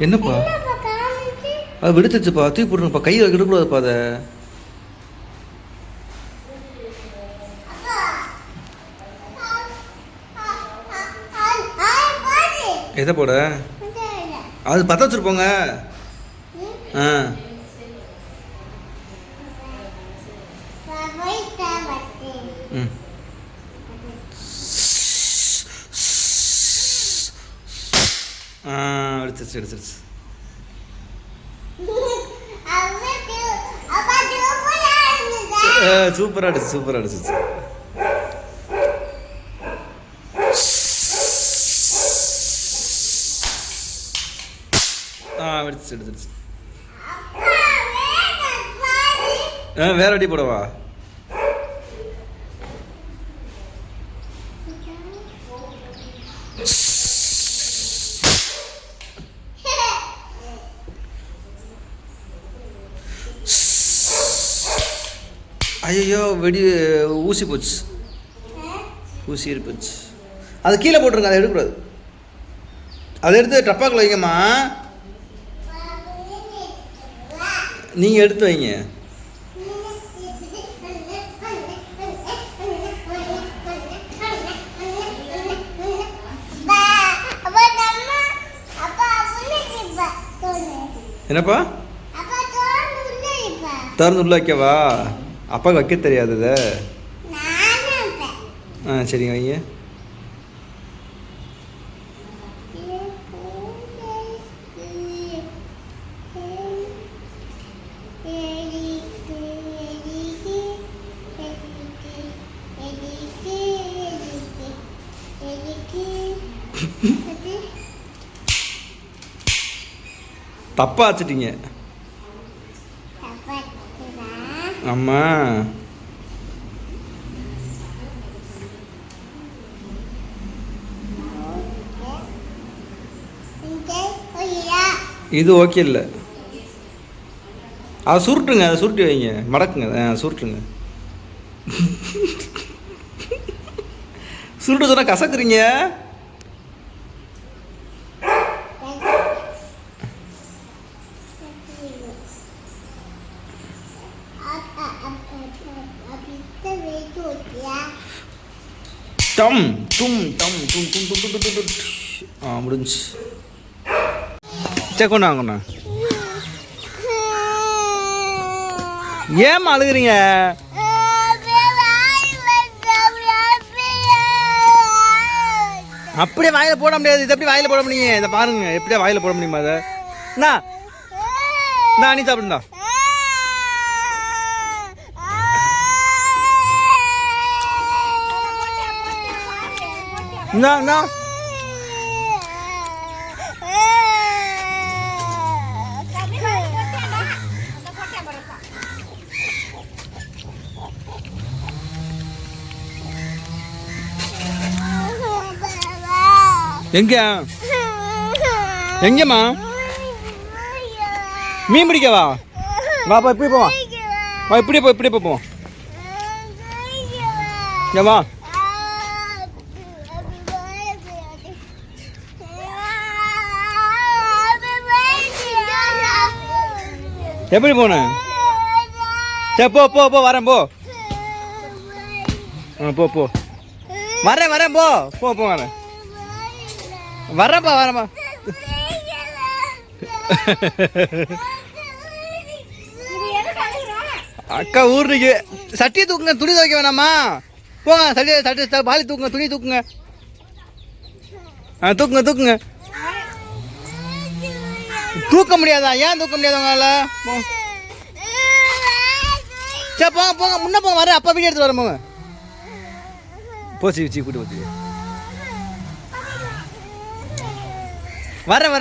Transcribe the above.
என்னப்பா அது விடுத்துச்சுப்பா, தூக்கி போட்டுருங்கப்பா, கையில் எடுக்கூடாதுப்பா அதை. எதை போட அது பற்ற வச்சுருப்போங்க. ஆ ம் அடிச்சிருச்சு அடிச்சிருச்சு. சூப்பராக அடிச்சு சூப்பராக அடிச்சிச்சு. அடிச்சு அடிச்சிருச்சு. வேற அடி போடவா? ஐயோ வெடி ஊசி போச்சு, ஊசி இருப்போச்சு. அது கீழே போட்டுருங்க, அதை எடுக்கக்கூடாது. அதை எடுத்து டப்பாக்கில் வைங்கம்மா, நீங்கள் எடுத்து வைங்க. என்னப்பா திறந்து உள்ள வைக்கவா? அப்பாவுக்கு வைக்க தெரியாதத. சரிங்க வைங்க. தப்பா வச்சுட்டீங்க. அம்மா இது ஓகே இல்லை. அதை சுருட்டுங்க, அதை சுருட்டி வைங்க, மடக்குங்க, சுருட்டுங்க. சுருட்டு சொன்னால் கசக்குறீங்க. டம் டும் டம் டும் டும் டும் டும் டும் டும். முடிஞ்சு. சரி கொண்டாங்கண்ணா. ஏம்மா அழுகுறீங்க? அப்படியே வாயில போட முடியாது. இது எப்படி வாயில போட முடியும்? இதை பாருங்க, எப்படியா வாயில போட முடியுமா? அதை நான் நீ சாப்பிடுந்தா. எங்க எங்கம்மா மீன் பிடிக்கவா? வாப்பா இப்படி போவான், இப்படியே போ, இப்படியே போவோம். ஏவா எப்படி போன? சரி போ போ போ, வரேன் போ. போ போ, வரேன் போ போ போ, வரேன்ப்பா வரேன்ப்பா. அக்கா ஊருக்கு சட்டியை தூக்குங்க, துணி துவைக்க வேணாமா? போங்க, சட்டி பாலி தூக்குங்க, துணி தூக்குங்க. தூக்குங்க. தூக்க முடியாதா? ஏன் தூக்க முடியாது உங்களால? சரி போங்க முன்ன போங்க, வரேன். அப்பா வீடு எடுத்து வரேன், போங்க. போச்சு கூட்டு போச்சு. வரேன்